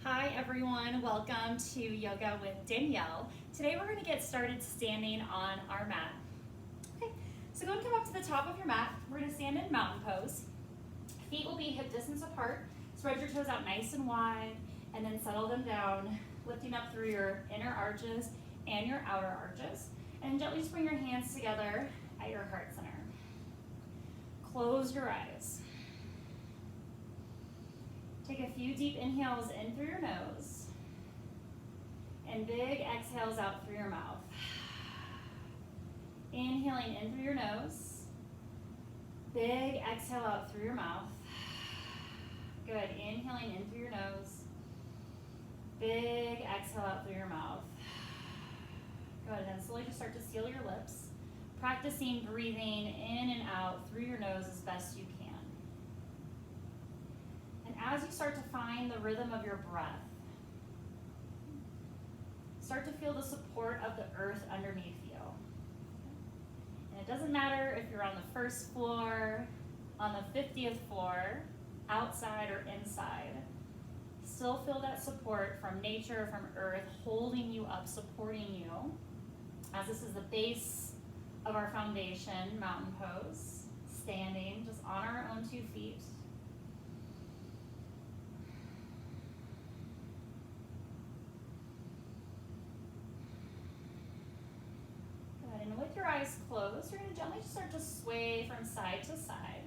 Hi everyone, welcome to Yoga with Danielle. Today we're going to get started standing on our mat. Okay, so go and come up to the top of your mat. We're going to stand in mountain pose. Feet will be hip distance apart. Spread your toes out nice and wide and then settle them down, lifting up through your inner arches and your outer arches. And gently just bring your hands together at your heart center. Close your eyes. Take a few deep inhales in through your nose and big exhales out through your mouth. Inhaling in through your nose, big exhale out through your mouth. Good, inhaling in through your nose, big exhale out through your mouth. Good, and then slowly just start to seal your lips, practicing breathing in and out through your nose as best you can. As you start to find the rhythm of your breath, start to feel the support of the earth underneath you. And it doesn't matter if you're on the first floor, on the 50th floor, outside or inside. Still feel that support from nature, from earth, holding you up, supporting you. As this is the base of our foundation, mountain pose, standing just on our own 2 feet. And with your eyes closed, you're going to gently start to sway from side to side.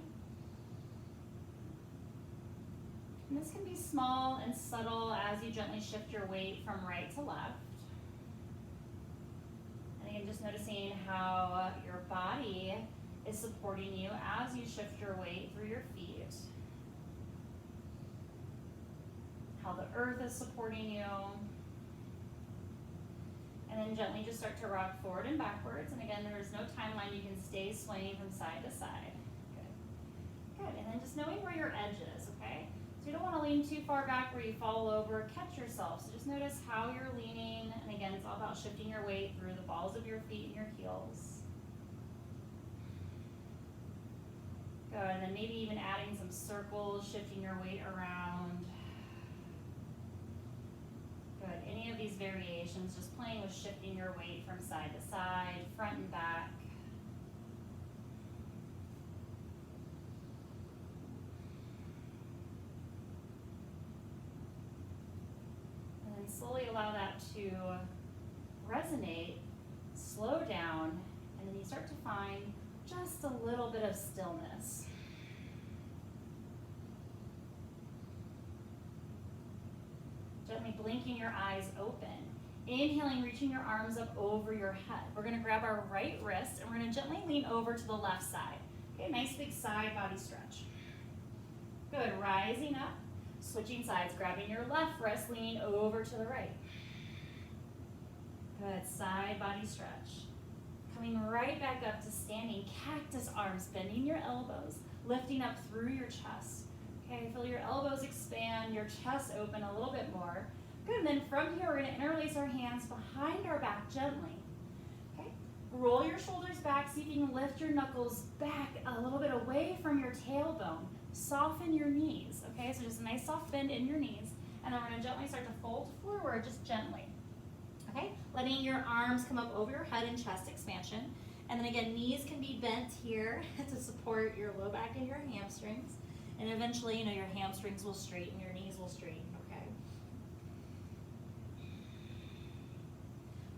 And this can be small and subtle as you gently shift your weight from right to left. And again, just noticing how your body is supporting you as you shift your weight through your feet. How the earth is supporting you. And then gently just start to rock forward and backwards. And again, there is no timeline. You can stay swaying from side to side. Good. Good. And then just knowing where your edge is, okay? So you don't want to lean too far back where you fall over. Catch yourself. So just notice how you're leaning. And again, it's all about shifting your weight through the balls of your feet and your heels. Good. And then maybe even adding some circles, shifting your weight around. Good. Any of these variations, just playing with shifting your weight from side to side, front and back. And then slowly allow that to resonate, slow down, and then you start to find just a little bit of stillness. Gently blinking your eyes open. Inhaling, reaching your arms up over your head. We're going to grab our right wrist and we're going to gently lean over to the left side. Okay, nice big side body stretch. Good, rising up, switching sides, grabbing your left wrist, leaning over to the right. Good, side body stretch. Coming right back up to standing cactus arms, bending your elbows, lifting up through your chest. Okay, feel your elbows expand, your chest open a little bit more. Good, and then from here, we're going to interlace our hands behind our back gently. Okay, roll your shoulders back, see if you can lift your knuckles back a little bit away from your tailbone. Soften your knees, okay? So just a nice soft bend in your knees. And then we're going to gently start to fold forward, just gently. Okay, letting your arms come up over your head in chest expansion. And then again, knees can be bent here to support your low back and your hamstrings. And eventually, your hamstrings will straighten, your knees will straighten, okay?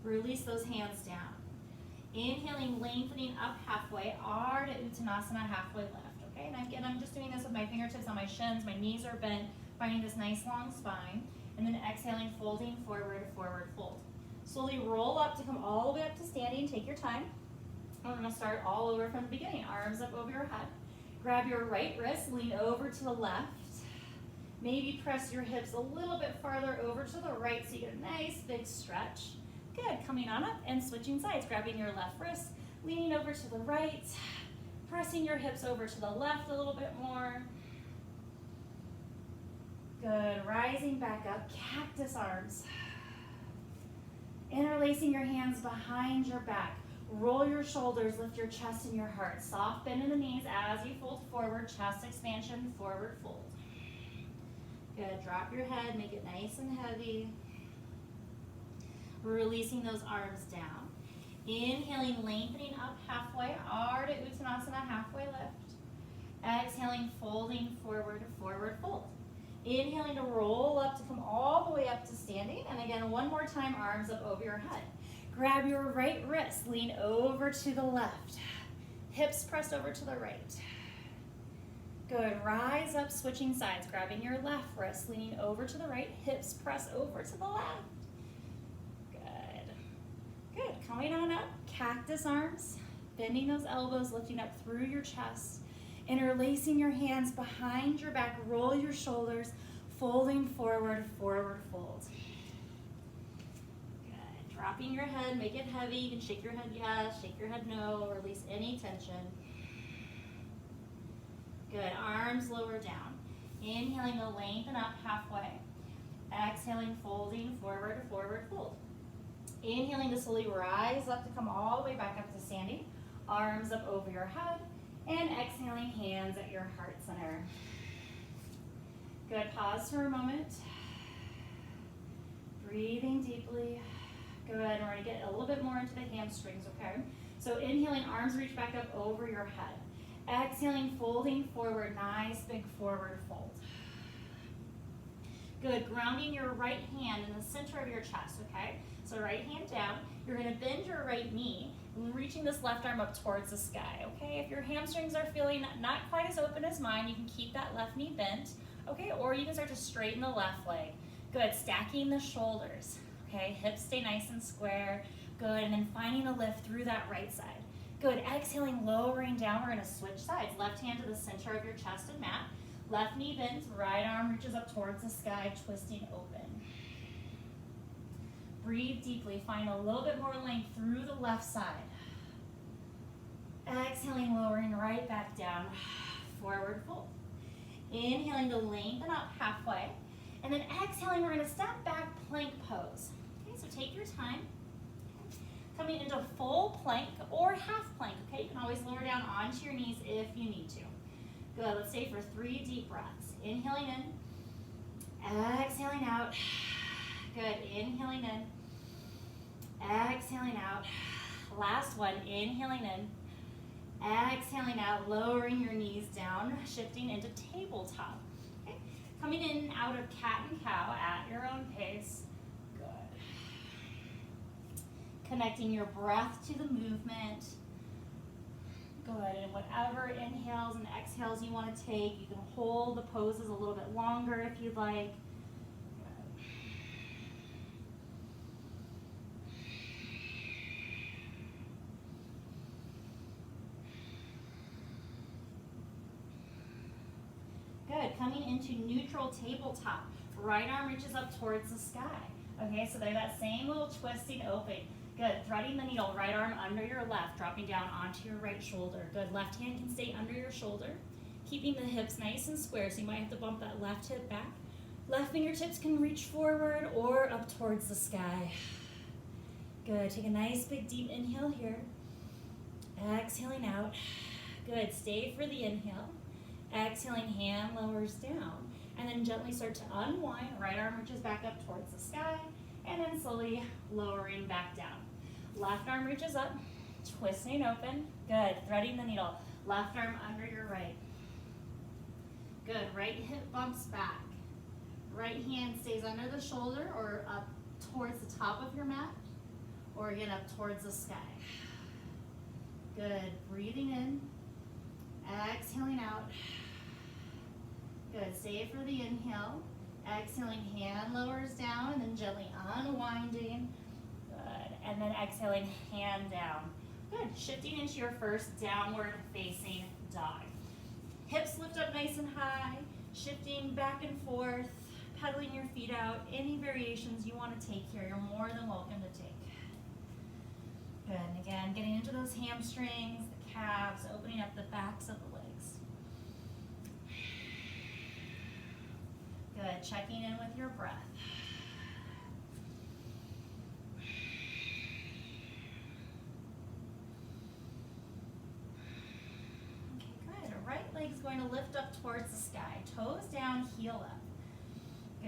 Release those hands down. Inhaling, lengthening up halfway, Ardha Uttanasana, halfway lift, okay? And again, I'm just doing this with my fingertips on my shins, my knees are bent, finding this nice long spine. And then exhaling, folding forward, forward fold. Slowly roll up to come all the way up to standing, take your time. And we're gonna start all over from the beginning, arms up over your head. Grab your right wrist, lean over to the left. Maybe press your hips a little bit farther over to the right so you get a nice big stretch. Good, coming on up and switching sides. Grabbing your left wrist, leaning over to the right. Pressing your hips over to the left a little bit more. Good, rising back up, cactus arms. Interlacing your hands behind your back. Roll your shoulders, lift your chest and your heart. Soft bend in the knees as you fold forward, chest expansion, forward fold. Good, drop your head, make it nice and heavy. Releasing those arms down. Inhaling, lengthening up halfway, Ardha Uttanasana, halfway lift. Exhaling, folding forward, forward fold. Inhaling to roll up to come all the way up to standing. And again, one more time, arms up over your head. Grab your right wrist, lean over to the left. Hips pressed over to the right. Good, rise up, switching sides, grabbing your left wrist, leaning over to the right, hips press over to the left. Good. Good, coming on up, cactus arms, bending those elbows, lifting up through your chest, interlacing your hands behind your back, roll your shoulders, folding forward, forward fold. Good, dropping your head, make it heavy. You can shake your head yes, shake your head no, release any tension. Good, arms lower down. Inhaling to lengthen up halfway. Exhaling, folding forward, forward fold. Inhaling to slowly rise up to come all the way back up to standing. Arms up over your head. And exhaling, hands at your heart center. Good, pause for a moment. Breathing deeply. Good, we're gonna get a little bit more into the hamstrings, okay? So inhaling, arms reach back up over your head. Exhaling, folding forward, nice big forward fold. Good, grounding your right hand in the center of your chest, okay? So right hand down, you're gonna bend your right knee, and reaching this left arm up towards the sky, okay? If your hamstrings are feeling not quite as open as mine, you can keep that left knee bent, okay? Or you can start to straighten the left leg. Good, stacking the shoulders, okay? Hips stay nice and square. Good, and then finding a lift through that right side. Good, exhaling, lowering down, we're gonna switch sides. Left hand to the center of your chest and mat. Left knee bends, right arm reaches up towards the sky, twisting open. Breathe deeply, find a little bit more length through the left side. Exhaling, lowering right back down, forward fold. Inhaling to lengthen up halfway. And then exhaling, we're gonna step back plank pose. Okay, so take your time. Coming into full plank or half plank, okay? You can always lower down onto your knees if you need to. Good, let's stay for 3 deep breaths. Inhaling in, exhaling out. Good, inhaling in, exhaling out. Last one, inhaling in, exhaling out, lowering your knees down, shifting into tabletop. Okay? Coming in and out of cat and cow at your own pace. Connecting your breath to the movement. Good, and whatever inhales and exhales you want to take, you can hold the poses a little bit longer if you'd like. Good, coming into neutral tabletop. Right arm reaches up towards the sky. Okay, so they're that same little twisting open. Good, threading the needle, right arm under your left, dropping down onto your right shoulder. Good, left hand can stay under your shoulder, keeping the hips nice and square, so you might have to bump that left hip back. Left fingertips can reach forward or up towards the sky. Good, take a nice big deep inhale here. Exhaling out. Good, stay for the inhale. Exhaling, hand lowers down. And then gently start to unwind, right arm reaches back up towards the sky, and then slowly lowering back down. Left arm reaches up, twisting open. Good, threading the needle. Left arm under your right. Good, right hip bumps back. Right hand stays under the shoulder or up towards the top of your mat, or again up towards the sky. Good, breathing in, exhaling out. Good, stay for the inhale. Exhaling, hand lowers down and then gently unwinding. Good, and then exhaling, hand down. Good, shifting into your first downward facing dog. Hips lift up nice and high, shifting back and forth, pedaling your feet out. Any variations you want to take here, you're more than welcome to take. Good, and again, getting into those hamstrings, the calves, opening up the backs of the legs. Good, checking in with your breath. Okay, good. Right leg's going to lift up towards the sky. Toes down, heel up.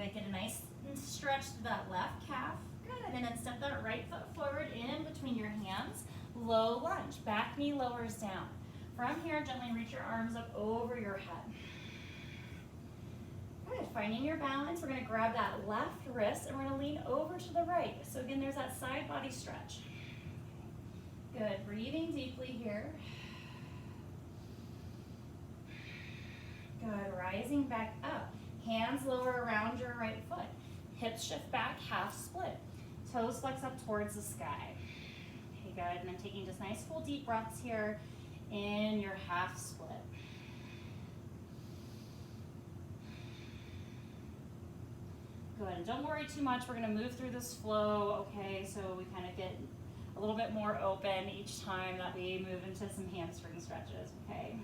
Good, get a nice stretch to that left calf. Good, and then step that right foot forward in between your hands. Low lunge, back knee lowers down. From here, gently reach your arms up over your head. Good, finding your balance, we're gonna grab that left wrist and we're gonna lean over to the right. So again, there's that side body stretch. Good, breathing deeply here. Good, rising back up. Hands lower around your right foot. Hips shift back, half split. Toes flex up towards the sky. Okay, good, and then taking just nice full deep breaths here in your half split. Good, and don't worry too much, we're gonna move through this flow, okay, so we kind of get a little bit more open each time that we move into some hamstring stretches, okay?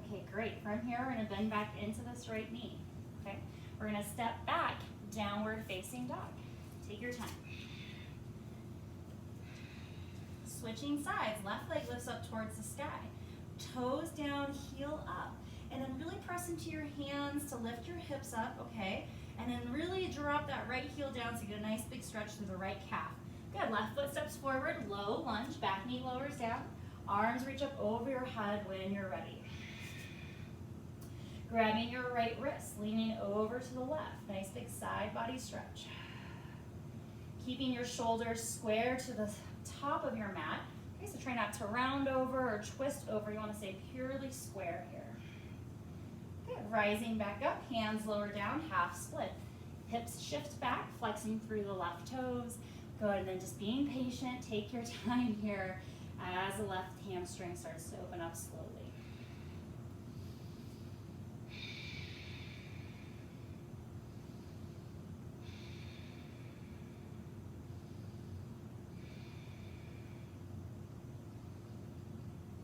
Okay, great. From here, we're gonna bend back into this right knee, okay? We're gonna step back, downward facing dog. Take your time. Switching sides, left leg lifts up towards the sky. Toes down, heel up. And then really press into your hands to lift your hips up, okay? And then really drop that right heel down so you get a nice big stretch through the right calf. Good, left foot steps forward, low lunge, back knee lowers down. Arms reach up over your head when you're ready. Grabbing your right wrist, leaning over to the left. Nice big side body stretch. Keeping your shoulders square to the top of your mat. Okay, so try not to round over or twist over. You want to stay purely square here. Good, rising back up, hands lower down, half split. Hips shift back, flexing through the left toes. Good, and then just being patient, take your time here as the left hamstring starts to open up slowly.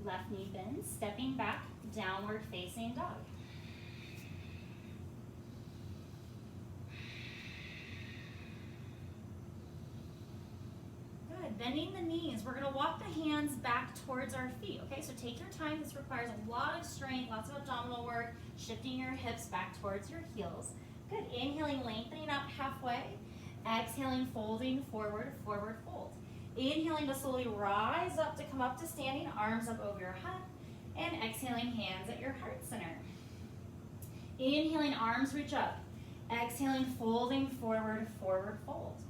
Left knee bends, stepping back, downward facing dog. Good, bending the knees. We're gonna walk the hands back towards our feet, okay? So take your time, this requires a lot of strength, lots of abdominal work, shifting your hips back towards your heels. Good, inhaling, lengthening up halfway. Exhaling, folding forward, forward fold. Inhaling to slowly rise up to come up to standing, arms up over your head, and exhaling, hands at your heart center. Inhaling, arms reach up. Exhaling, folding forward, forward fold.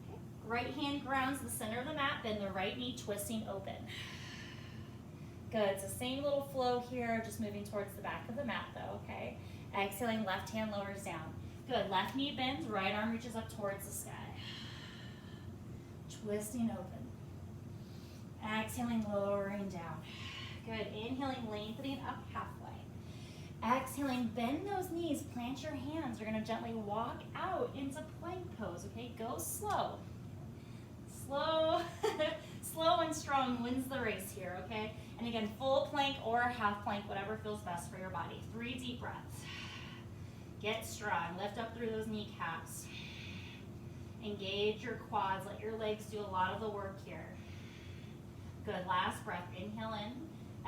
Okay. Right hand grounds the center of the mat, then the right knee twisting open. Good, it's the same little flow here, just moving towards the back of the mat though, okay? Exhaling, left hand lowers down. Good, left knee bends, right arm reaches up towards the sky. Twisting open. Exhaling, lowering down. Good, inhaling, lengthening up halfway. Exhaling, bend those knees, plant your hands. You're gonna gently walk out into plank pose, okay? Go slow. Slow, slow and strong wins the race here, okay? And again, full plank or half plank, whatever feels best for your body. 3 deep breaths. Get strong, lift up through those kneecaps. Engage your quads, let your legs do a lot of the work here. Good, last breath, inhale in.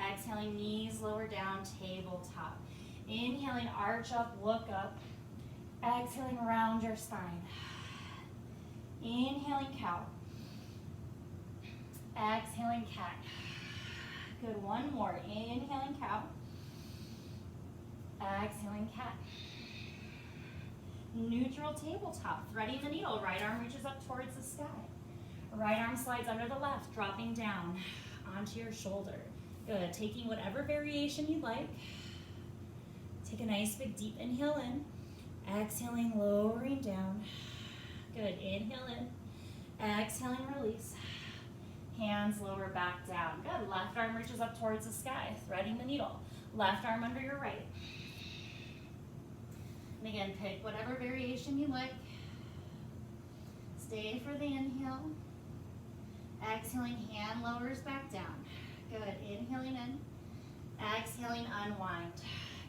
Exhaling, knees lower down, tabletop. Inhaling, arch up, look up. Exhaling, round your spine. Inhaling, cow. Exhaling, cat. Good, one more. Inhaling, cow. Exhaling, cat. Neutral tabletop, threading the needle. Right arm reaches up towards the sky. Right arm slides under the left, dropping down onto your shoulder. Good, taking whatever variation you like. Take a nice big deep inhale in. Exhaling, lowering down. Good, inhale in. Exhaling, release. Hands lower back down. Good, left arm reaches up towards the sky, threading the needle. Left arm under your right. And again, pick whatever variation you like. Stay for the inhale. Exhaling, hand lowers back down. Good, inhaling in. Exhaling, unwind.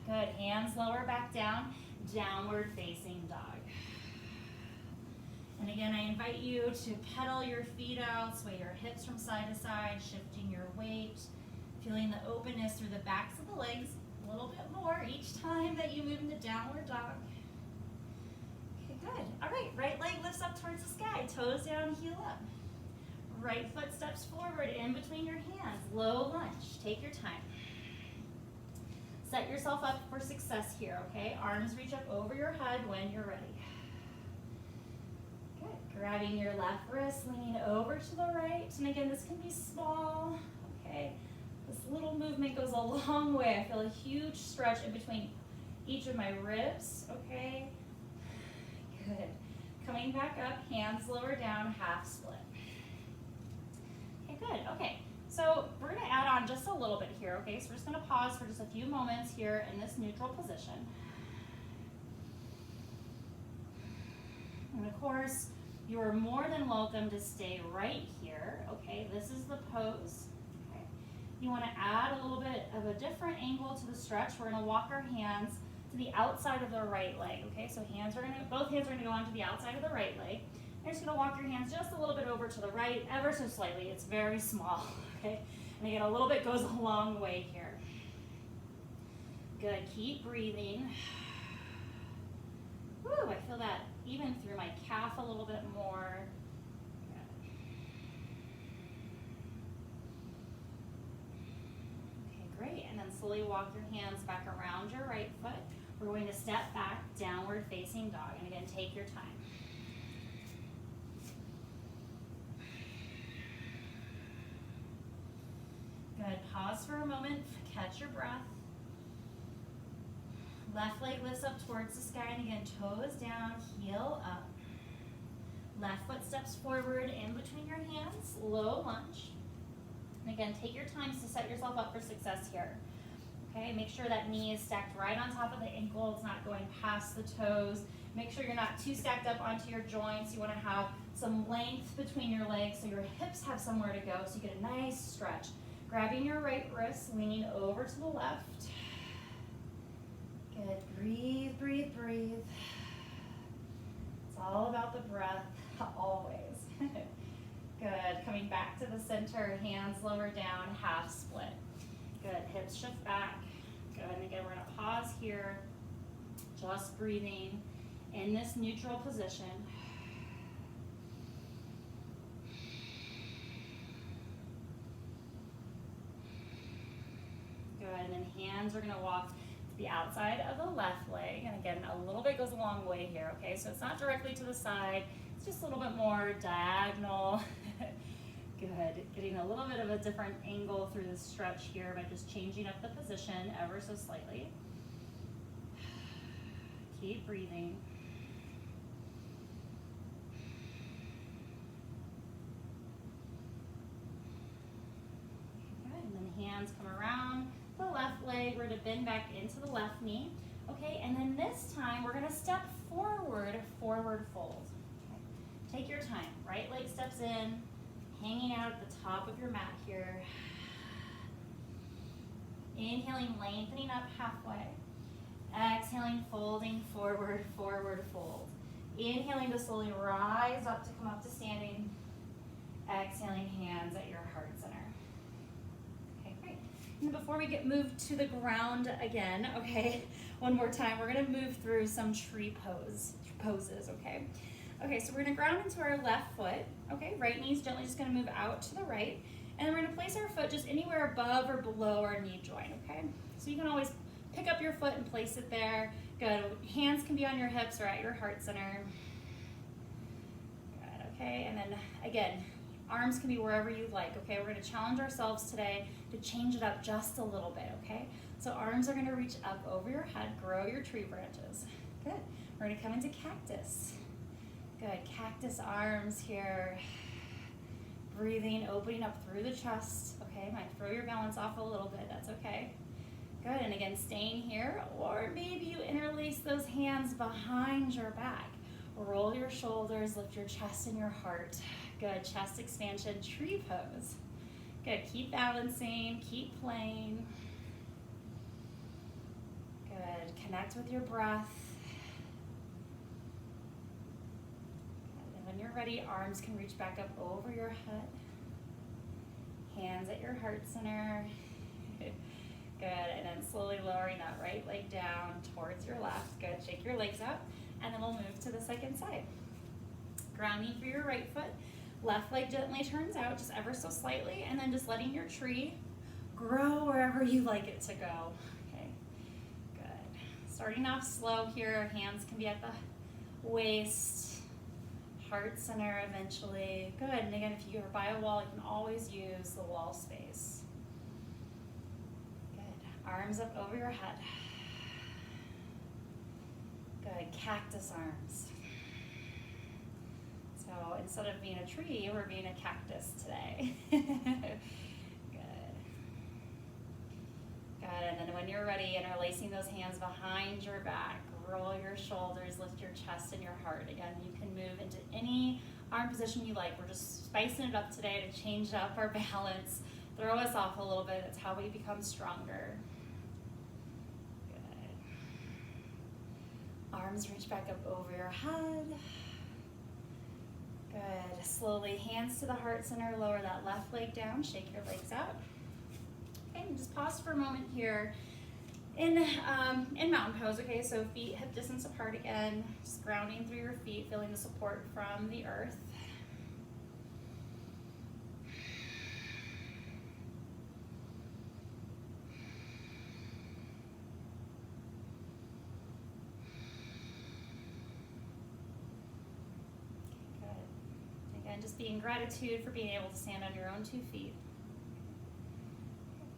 Good, hands lower back down, downward facing dog. And again, I invite you to pedal your feet out, sway your hips from side to side, shifting your weight, feeling the openness through the backs of the legs A little bit more each time that you move into downward dog. Okay, good. All right, right leg lifts up towards the sky, toes down, heel up. Right foot steps forward in between your hands, low lunge. Take your time. Set yourself up for success here, okay? Arms reach up over your head when you're ready. Good. Grabbing your left wrist, leaning over to the right. And again, this can be small, okay? This little movement goes a long way. I feel a huge stretch in between each of my ribs, okay? Good. Coming back up, hands lower down, half split. Okay, good. Okay, so we're going to add on just a little bit here, okay? So we're just going to pause for just a few moments here in this neutral position. And of course, you are more than welcome to stay right here, okay? This is the pose. Okay. You want to add a little bit of a different angle to the stretch. We're going to walk our hands to the outside of the right leg, okay? So both hands are going to go onto the outside of the right leg. You're just going to walk your hands just a little bit over to the right, ever so slightly. It's very small, okay? And again, a little bit goes a long way here. Good, keep breathing. Woo, I feel that even through my calf a little bit more. Good. Okay, great. And then slowly walk your hands back around your right foot. We're going to step back, downward facing dog. And again, take your time. Good, pause for a moment, catch your breath. Left leg lifts up towards the sky, and again, toes down, heel up. Left foot steps forward in between your hands, low lunge. And again, take your time to set yourself up for success here. Okay, make sure that knee is stacked right on top of the ankle. It's not going past the toes. Make sure you're not too stacked up onto your joints. You want to have some length between your legs so your hips have somewhere to go, so you get a nice stretch. Grabbing your right wrist, leaning over to the left. Good, breathe, breathe, breathe. It's all about the breath, always. Good, coming back to the center, hands lower down, half split. Good, hips shift back. Good, and again, we're gonna pause here, just breathing in this neutral position. Good, and then hands are gonna walk to the outside of the left leg. And again, a little bit goes a long way here, okay? So it's not directly to the side, it's just a little bit more diagonal. Good, getting a little bit of a different angle through the stretch here by just changing up the position ever so slightly. Keep breathing. Good, and then hands come around the left leg. We're going to bend back into the left knee. Okay, and then this time we're going to step forward, forward fold. Okay. Take your time. Right leg steps in, hanging out at the top of your mat here. Inhaling, lengthening up halfway. Exhaling, folding forward, forward fold. Inhaling to slowly rise up to come up to standing. Exhaling, hands at your heart center. Okay, great. And before we get moved to the ground again, okay, one more time, we're gonna move through some tree poses, okay? Okay, so we're gonna ground into our left foot, okay? Right knee's gently just gonna move out to the right, and then we're gonna place our foot just anywhere above or below our knee joint, okay? So you can always pick up your foot and place it there. Good, hands can be on your hips or at your heart center. Good, okay, and then again, arms can be wherever you like, okay? We're gonna challenge ourselves today to change it up just a little bit, okay? So arms are gonna reach up over your head, grow your tree branches. Good, we're gonna come into cactus. Good, cactus arms here. Breathing, opening up through the chest, okay? Might throw your balance off a little bit, that's okay. Good, and again, staying here, or maybe you interlace those hands behind your back. Roll your shoulders, lift your chest and your heart. Good, chest expansion, tree pose. Good, keep balancing, keep playing. Good, connect with your breath. Good. And when you're ready, arms can reach back up over your head. Hands at your heart center. Good, Good, and then slowly lowering that right leg down towards your left. Good, shake your legs out, and then we'll move to the second side. Grounding through your right foot, left leg gently turns out, just ever so slightly, and then just letting your tree grow wherever you like it to go. Okay, good. Starting off slow here, hands can be at the waist, heart center eventually. Good, and again, if you're by a wall, you can always use the wall space. Good, arms up over your head. Good, cactus arms. So instead of being a tree, we're being a cactus today. Good. Good, and then when you're ready, interlacing those hands behind your back, roll your shoulders, lift your chest and your heart. Again, you can move into any arm position you like. We're just spicing it up today to change up our balance, throw us off a little bit. That's how we become stronger. Good. Arms reach back up over your head. Good. Slowly, hands to the heart center, lower that left leg down, shake your legs out. Okay, and just pause for a moment here in mountain pose, okay? So feet hip distance apart again, just grounding through your feet, feeling the support from the earth. And just being gratitude for being able to stand on your own 2 feet.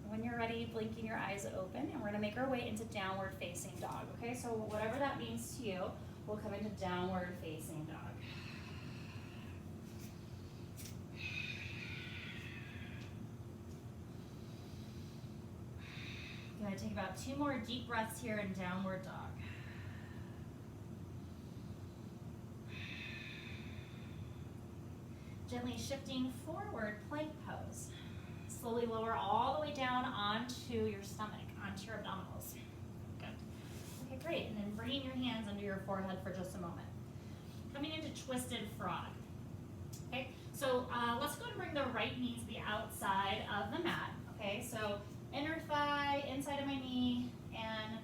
When you're ready, blinking your eyes open, and we're gonna make our way into downward facing dog, okay? So whatever that means to you, we'll come into downward facing dog. Gonna take about 2 more deep breaths here in downward dog. Gently shifting forward, plank pose. Slowly lower all the way down onto your stomach, onto your abdominals. Good. Okay, great. And then bringing your hands under your forehead for just a moment. Coming into twisted frog. Okay, so let's go and bring the right knee to the outside of the mat. Okay, so inner thigh, inside of my knee, and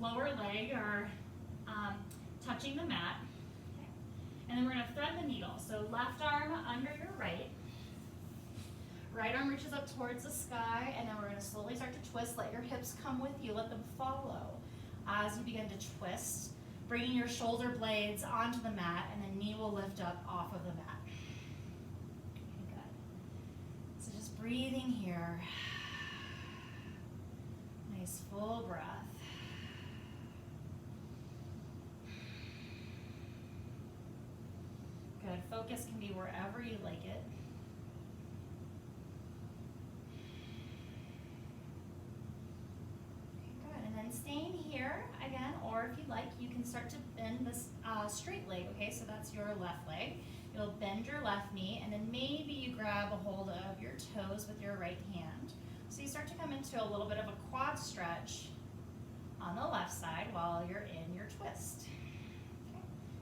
lower leg are touching the mat. And then we're gonna thread the needle. So left arm under your right. Right arm reaches up towards the sky, and then we're gonna slowly start to twist. Let your hips come with you, let them follow. As you begin to twist, bringing your shoulder blades onto the mat, and the knee will lift up off of the mat. Okay, good. So just breathing here. Nice full breath. Good. Focus can be wherever you like it. Good. And then staying here again, or if you like, you can start to bend this straight leg. Okay, so that's your left leg. You'll bend your left knee, and then maybe you grab a hold of your toes with your right hand. So you start to come into a little bit of a quad stretch on the left side while you're in your twist.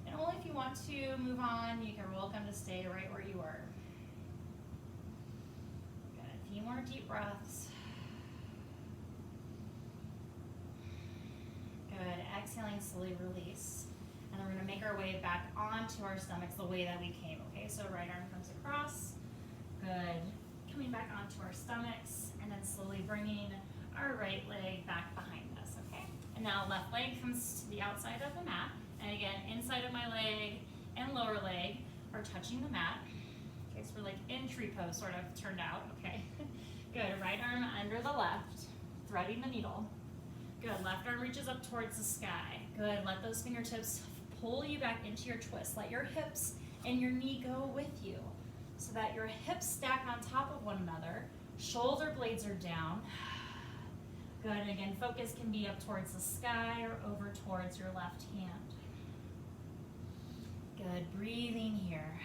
And only if you want to move on, you can welcome to stay right where you are. Good, a few more deep breaths. Good, exhaling, slowly release. And then we're gonna make our way back onto our stomachs the way that we came, okay? So right arm comes across, good. Coming back onto our stomachs, and then slowly bringing our right leg back behind us, okay? And now left leg comes to the outside of the mat. And again, inside of my leg and lower leg are touching the mat. Okay, so we're like in tree pose sort of turned out, okay? Good, right arm under the left, threading the needle. Good, left arm reaches up towards the sky. Good, let those fingertips pull you back into your twist. Let your hips and your knee go with you so that your hips stack on top of one another. Shoulder blades are down. Good, and again, focus can be up towards the sky or over towards your left hand. Good, breathing here.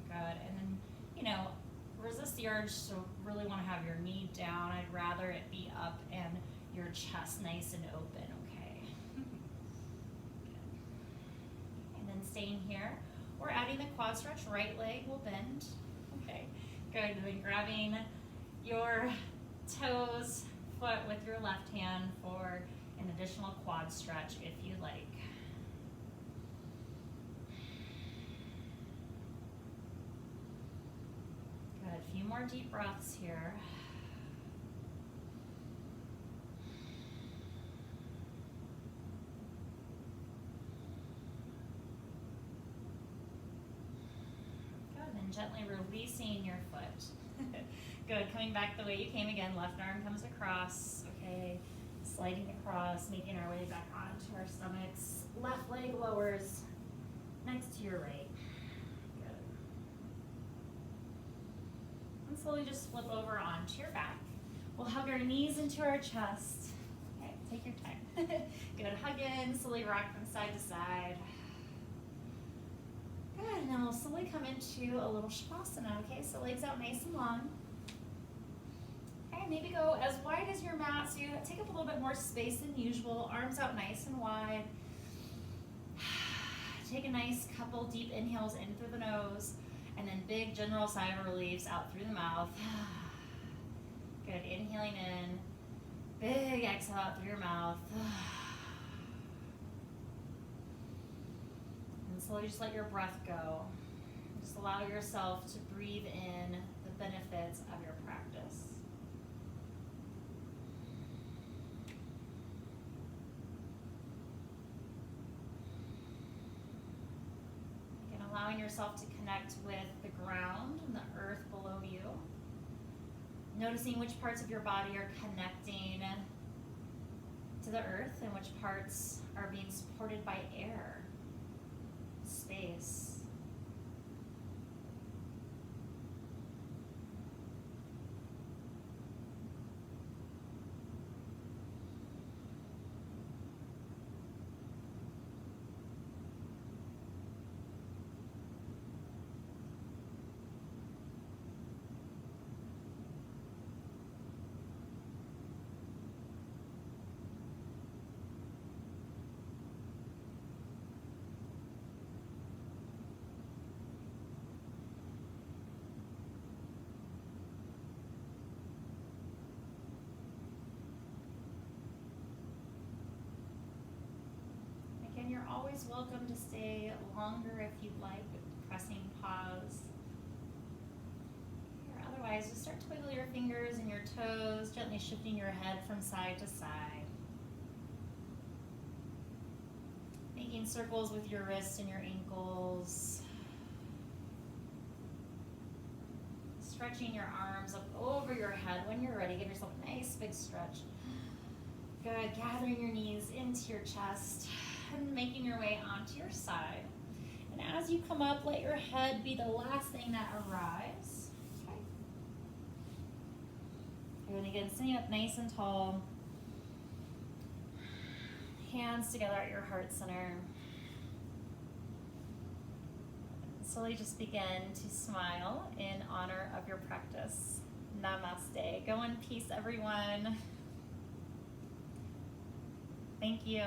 Good, and then, you know, resist the urge to really want to have your knee down. I'd rather it be up and your chest nice and open, okay? Good. And then staying here, we're adding the quad stretch. Right leg will bend, okay? Good, and then grabbing your toes, foot with your left hand for an additional quad stretch if you like. Good, a few more deep breaths here. Gently releasing your foot. Good, coming back the way you came again. Left arm comes across, okay. Sliding across, making our way back onto our stomachs. Left leg lowers next to your right. Good. And slowly just flip over onto your back. We'll hug our knees into our chest. Okay, take your time. Good, hug in, slowly rock from side to side. Good, and then we'll slowly come into a little shavasana, okay? So legs out nice and long. Okay, maybe go as wide as your mat, so you take up a little bit more space than usual. Arms out nice and wide. Take a nice couple deep inhales in through the nose, and then big general sigh of relief out through the mouth. Good, inhaling in. Big exhale out through your mouth. Slowly just let your breath go. Just allow yourself to breathe in the benefits of your practice. Again, allowing yourself to connect with the ground and the earth below you. Noticing which parts of your body are connecting to the earth and which parts are being supported by air. Space. You're always welcome to stay longer if you'd like, pressing pause. Or otherwise, just start to wiggle your fingers and your toes, gently shifting your head from side to side. Making circles with your wrists and your ankles. Stretching your arms up over your head. When you're ready, give yourself a nice big stretch. Good, gathering your knees into your chest. And making your way onto your side. And as you come up, let your head be the last thing that arrives. Okay. And again, sitting up nice and tall. Hands together at your heart center. And slowly just begin to smile in honor of your practice. Namaste. Go in peace, everyone. Thank you.